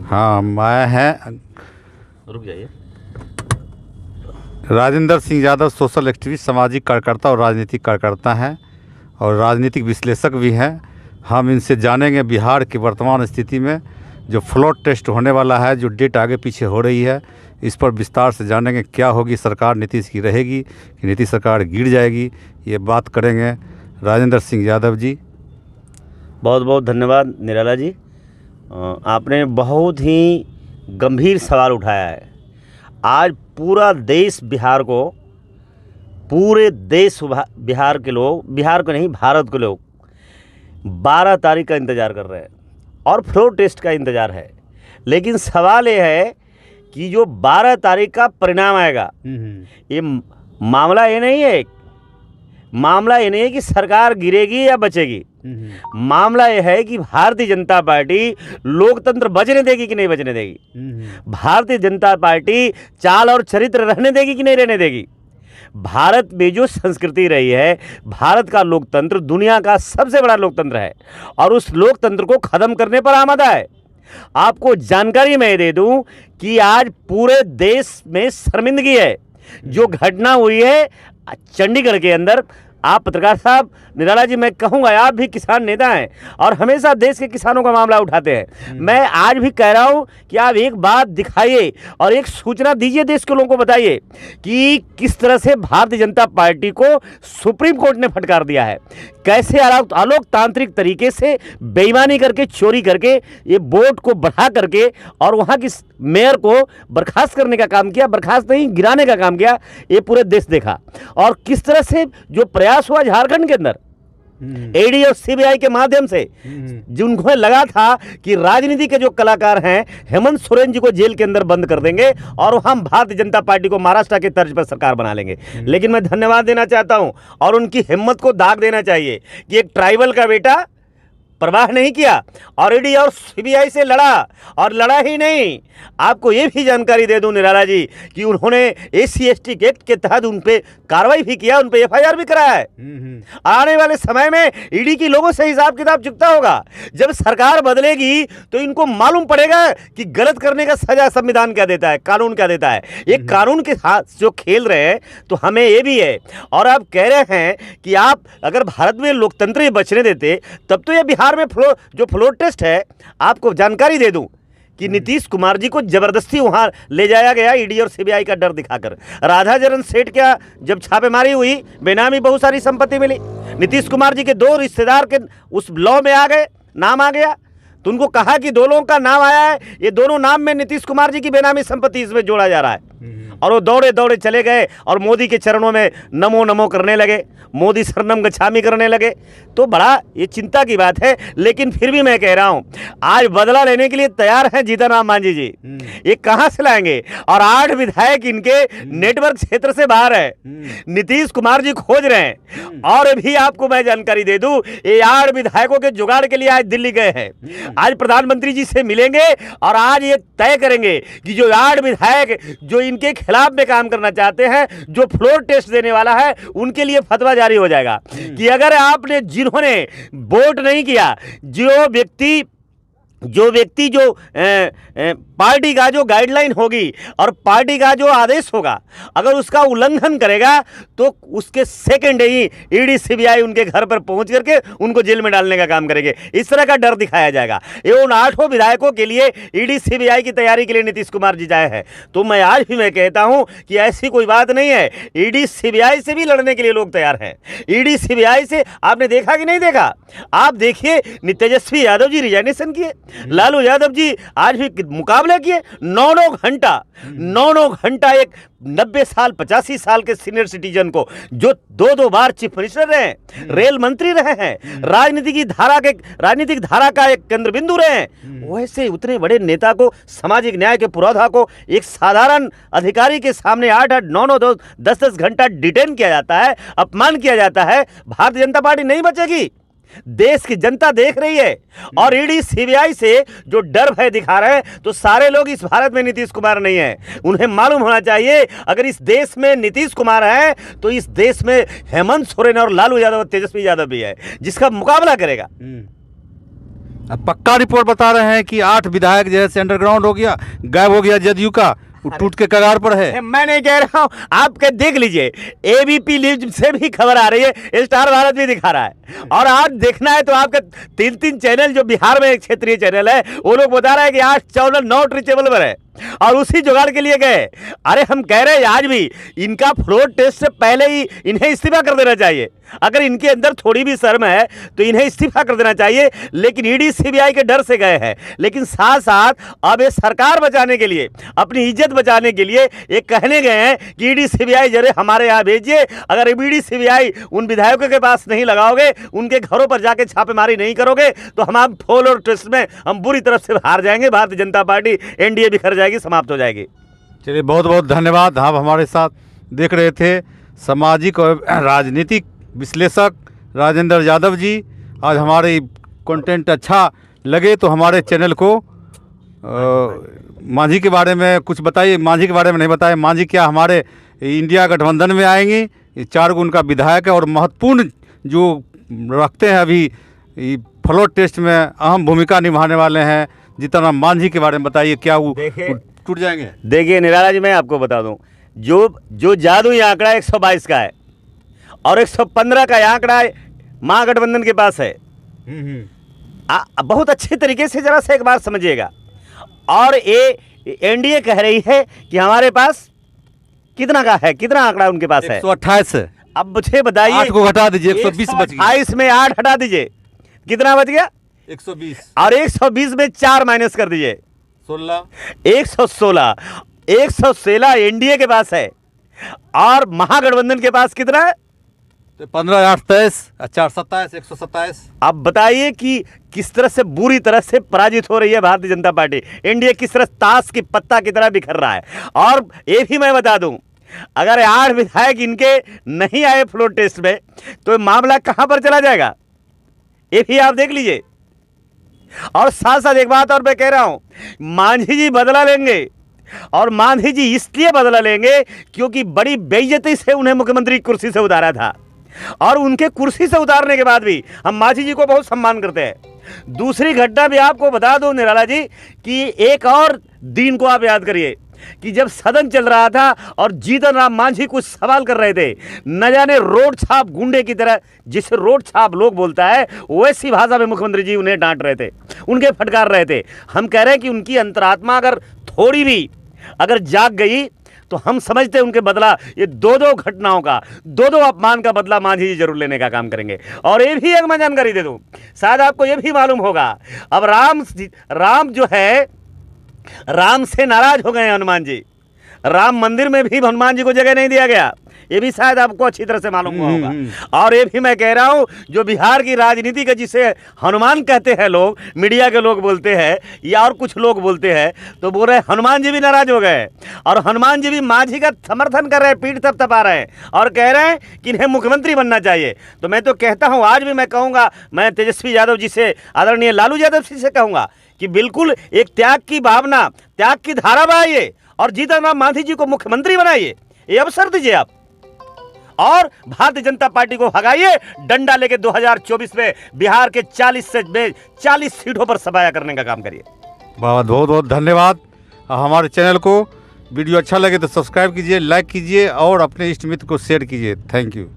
हाँ, मैं हैं रुक जाइए। राजेंद्र सिंह यादव, सोशल एक्टिविस्ट, सामाजिक कार्यकर्ता और राजनीतिक कार्यकर्ता हैं और राजनीतिक विश्लेषक भी हैं। हम इनसे जानेंगे बिहार की वर्तमान स्थिति में जो फ्लोट टेस्ट होने वाला है, जो डेट आगे पीछे हो रही है, इस पर विस्तार से जानेंगे। क्या होगी सरकार, नीतीश की रहेगी कि नीतीश सरकार गिर जाएगी, ये बात करेंगे। राजेंद्र सिंह यादव जी, बहुत बहुत धन्यवाद निराला जी। आपने बहुत ही गंभीर सवाल उठाया है। आज पूरा देश बिहार को, पूरे देश बिहार के लोग, बिहार को नहीं भारत के लोग 12 तारीख का इंतज़ार कर रहे हैं और फ्लोर टेस्ट का इंतज़ार है। लेकिन सवाल ये है कि जो 12 तारीख का परिणाम आएगा, ये मामला ये नहीं है, मामला ये नहीं है कि सरकार गिरेगी या बचेगी। मामला यह है कि भारतीय जनता पार्टी लोकतंत्र बचने देगी कि नहीं बचने देगी। भारतीय जनता पार्टी चाल और चरित्र रहने देगी कि नहीं रहने देगी। भारत में जो संस्कृति रही है, भारत का लोकतंत्र दुनिया का सबसे बड़ा लोकतंत्र है और उस लोकतंत्र को खत्म करने पर आमदा है। आपको जानकारी मैं दे दूं कि आज पूरे देश में शर्मिंदगी है। जो घटना हुई है चंडीगढ़ के अंदर, आप पत्रकार साहब, निराला जी, मैं कहूँगा आप भी किसान नेता हैं और हमेशा देश के किसानों का मामला उठाते हैं। मैं आज भी कह रहा हूँ कि आप एक बात दिखाइए और एक सूचना दीजिए, देश के लोगों को बताइए कि किस तरह से भारतीय जनता पार्टी को सुप्रीम कोर्ट ने फटकार दिया है। कैसे अलोकतांत्रिक तरीके से बेईमानी करके, चोरी करके, ये वोट को बढ़ा करके और वहाँ की मेयर को बर्खास्त करने का काम किया, बर्खास्त नहीं गिराने का काम किया, ये पूरे देश देखा। और किस तरह से जो प्रयास हुआ झारखंड के अंदर ईडी और सीबीआई के माध्यम से, जिनको लगा था कि राजनीति के जो कलाकार हैं हेमंत सोरेन जी को जेल के अंदर बंद कर देंगे और हम भारतीय जनता पार्टी को महाराष्ट्र के तर्ज पर सरकार बना लेंगे। लेकिन मैं धन्यवाद देना चाहता हूं और उनकी हिम्मत को दाग देना चाहिए कि एक ट्राइबल का बेटा परवाह नहीं किया और ईडी और सीबीआई से लड़ा, और लड़ा ही नहीं, आपको ये भी जानकारी दे दूं निराला जी कि उन्होंने SC/ST एक्ट के तहत उन पे कार्रवाई भी किया, उन पे FIR भी कराया है। आने वाले समय में ईडी की लोगों से हिसाब किताब चुकता होगा। जब सरकार बदलेगी तो इनको मालूम पड़ेगा कि गलत करने का सजा संविधान क्या देता है, कानून क्या देता है। एक कानून के साथ जो खेल रहे हैं तो हमें ये भी है। और आप कह रहे हैं कि आप अगर भारत में लोकतंत्र बचने देते तब तो ये बिहार में जो फ्लोर टेस्ट है, आपको जानकारी दे दूं कि नीतीश कुमार जी को जबरदस्ती वहां ले जाया गया ईडी और सीबीआई का डर दिखाकर। राधाचरण सेठ क्या जब छापेमारी हुई, बेनामी बहुत सारी संपत्ति मिली, नीतीश कुमार जी के 2 रिश्तेदार के उस लॉ में आ गए, नाम आ गया, तो उनको कहा कि 2 लोगों का नाम आया है, ये दोनों नाम में नीतीश कुमार जी की बेनामी संपत्ति इसमें जोड़ा जा रहा है। और वो दौड़े दौड़े चले गए और मोदी के चरणों में नमो नमो करने लगे, मोदी शरणम गच्छामी करने लगे। तो बड़ा ये चिंता की बात है। लेकिन फिर भी मैं कह रहा हूं, आज बदला लेने के लिए तैयार हैं जीतन राम मांझी जी। ये कहां से लाएंगे? और 8 विधायक इनके नेटवर्क क्षेत्र से बाहर है, नीतीश कुमार जी खोज रहे हैं। और अभी आपको मैं जानकारी दे दूं, ये 8 विधायकों के जुगाड़ के लिए आज दिल्ली गए हैं। आज प्रधानमंत्री जी से मिलेंगे और आज ये तय करेंगे कि जो 8 विधायक जो इनके खिलाफ में काम करना चाहते हैं, जो फ्लोर टेस्ट देने वाला है, उनके लिए फतवा जारी हो जाएगा कि अगर आपने, जिन्होंने वोट नहीं किया, जो व्यक्ति जो पार्टी का जो गाइडलाइन होगी और पार्टी का जो आदेश होगा, अगर उसका उल्लंघन करेगा तो उसके सेकंड ही ईडी सीबीआई उनके घर पर पहुंच करके उनको जेल में डालने का काम करेंगे। इस तरह का डर दिखाया जाएगा। ये उन 8 विधायकों के लिए ईडी सीबीआई की तैयारी के लिए नीतीश कुमार जी जाए हैं। तो मैं आज भी मैं कहता हूं कि ऐसी कोई बात नहीं है, ईडी सीबीआई से भी लड़ने के लिए लोग तैयार हैं। ईडी सीबीआई से आपने देखा कि नहीं देखा? आप देखिए, तेजस्वी यादव जी रिजाइनेशन किए, लालू यादव जी आज भी मुकाबले किए, 9 घंटा एक 90 साल 85 साल के सीनियर सिटीजन को, जो 2 बार चीफ मिनिस्टर रहे, रेल मंत्री रहे हैं, राजनीतिक धारा का एक केंद्र बिंदु रहे हैं, वैसे उतने बड़े नेता को, सामाजिक न्याय के पुरोधा को एक साधारण अधिकारी के सामने 8-8, 9-9, 10-10 घंटा डिटेन किया जाता है, अपमान किया जाता है। भारतीय जनता पार्टी नहीं बचेगी। देश की जनता देख रही है और ईडी सीबीआई से जो डर भय दिखा रहे हैं, तो सारे लोग इस भारत में नीतीश कुमार नहीं है। उन्हें मालूम होना चाहिए, अगर इस देश में नीतीश कुमार है तो इस देश में हेमंत सोरेन और लालू यादव, तेजस्वी यादव भी है, जिसका मुकाबला करेगा। अब पक्का रिपोर्ट बता रहे हैं कि 8 विधायक जैसे अंडरग्राउंड हो गया, गायब हो गया जदयू का, वो टूट के कगार पर है। मैं नहीं कह रहा हूं, आपके देख लीजिए, एबीपी न्यूज से भी खबर आ रही है, स्टार भारत भी दिखा रहा है। और आज देखना है तो आपके 3 चैनल जो बिहार में एक क्षेत्रीय चैनल है, वो लोग बता रहे हैं कि 8 14 नॉट रीचेबल पर है और उसी जुगाड़ के लिए गए। अरे हम कह रहे हैं आज भी इनका फ्लोर टेस्ट से पहले ही इन्हें इस्तीफा कर देना चाहिए। अगर इनके अंदर थोड़ी भी शर्म है तो इन्हें इस्तीफा कर देना चाहिए, लेकिन ईडी सीबीआई के डर से गए हैं। लेकिन साथ साथ अब ये सरकार बचाने के लिए, अपनी इज्जत बचाने के लिए ये कहने गए हैं कि ईडी सीबीआई जरे हमारे यहाँ भेजिए। अगर ईडी सीबीआई उन विधायकों के पास नहीं लगाओगे, उनके घरों पर जाके छापेमारी नहीं करोगे, तो हम आप फ्लोर टेस्ट में हम बुरी तरह से हार जाएंगे। भारतीय जनता पार्टी एनडीए बिखर जाएगी, समाप्त हो जाएगी। चलिए, बहुत बहुत धन्यवाद। आप हमारे साथ देख रहे थे सामाजिक और राजनीतिक विश्लेषक राजेंद्र यादव जी। आज हमारे कंटेंट अच्छा लगे तो हमारे चैनल को मांझी के बारे में कुछ बताइए। मांझी के बारे में नहीं बताए, मांझी क्या हमारे इंडिया गठबंधन में आएंगी। ये 4 गो उनका विधायक है और महत्वपूर्ण जो रखते हैं अभी फ्लोर टेस्ट में अहम भूमिका निभाने वाले हैं। जितना मांझी के बारे में बताइए, क्या वो टूट जाएंगे? देखिए निराला जी, मैं आपको बता दूं, जो जादुई आंकड़ा 122 का है और 115 का आंकड़ा महागठबंधन के पास है। बहुत अच्छे तरीके से जरा से एक बार समझिएगा। और ये एनडीए कह रही है कि हमारे पास कितना का है, कितना आंकड़ा उनके पास है? 128 है। अब मुझे बताइए, 8 को घटा दीजिए, 120 बच गया। 28 में 8 हटा दीजिए, कितना बच गया? 120। और 120 में 4 माइनस कर दीजिए, 16। 116। 116 एनडीए के पास है और महागठबंधन के पास कितना है? 15 8 23 4 27 127। अब बताइए कि किस तरह से बुरी तरह से पराजित हो रही है भारतीय जनता पार्टी। एनडीए किस तरह ताश की पत्ता की तरह बिखर रहा है। और ये भी मैं बता दूं, अगर 8 विधायक इनके नहीं आए फ्लोर टेस्ट में तो मामला कहां पर चला जाएगा, ये भी आप देख लीजिए। और साथ साथ एक बात और मैं कह रहा हूं, मांझी जी बदला लेंगे। और मांझी जी इसलिए बदला लेंगे क्योंकि बड़ी बेइज्जती से उन्हें मुख्यमंत्री की कुर्सी से उतारा था और उनके कुर्सी से उतारने के बाद भी हम मांझी जी को बहुत सम्मान करते हैं। दूसरी घटना भी आपको बता दूं निराला जी कि एक और दिन को आप याद करिए कि जब सदन चल रहा था और जीतन राम मांझी कुछ सवाल कर रहे थे, न जाने रोड छाप गुंडे की तरह, जिसे रोड छाप लोग बोलता है, वैसी भाषा में मुख्यमंत्री जी उन्हें डांट रहे थे, उनके फटकार रहे थे। हम कह रहे हैं कि उनकी अंतरात्मा अगर थोड़ी भी अगर जाग गई तो हम समझते हैं उनके बदला, ये 2 घटनाओं का, 2 अपमान का बदला मांझी जी जरूर लेने का काम करेंगे। और ये भी एक मैं जानकारी दे दूं, शायद आपको ये भी मालूम होगा, अब राम जो है, राम से नाराज हो गए हैं हनुमान जी। राम मंदिर में भी हनुमान जी को जगह नहीं दिया गया, ये भी शायद आपको अच्छी तरह से मालूम हुआ होगा। और ये भी मैं कह रहा हूं, जो बिहार की राजनीति का जिसे हनुमान कहते हैं लोग, मीडिया के लोग बोलते हैं या और कुछ लोग बोलते हैं, तो बोल रहे हनुमान जी भी नाराज हो गए और हनुमान जी भी मांझी का समर्थन कर रहे हैं, पीठ थपथपा रहे हैं और कह रहे हैं कि इन्हें मुख्यमंत्री बनना चाहिए। तो मैं तो कहता हूँ, आज भी मैं कहूँगा, मैं तेजस्वी यादव जी से, आदरणीय लालू यादव जी से कहूँगा कि बिल्कुल एक त्याग की भावना, त्याग की धारा बहाइए और जीतन राम मांझी जी को मुख्यमंत्री बनाइए, ये अवसर दीजिए आप। और भारतीय जनता पार्टी को भगाइए, डंडा लेके 2024 में बिहार के 40 सीटों पर सफाया करने का काम करिए। बहुत बहुत धन्यवाद। हमारे चैनल को वीडियो अच्छा लगे तो सब्सक्राइब कीजिए, लाइक कीजिए और अपने इष्ट मित्र को शेयर कीजिए। Thank you.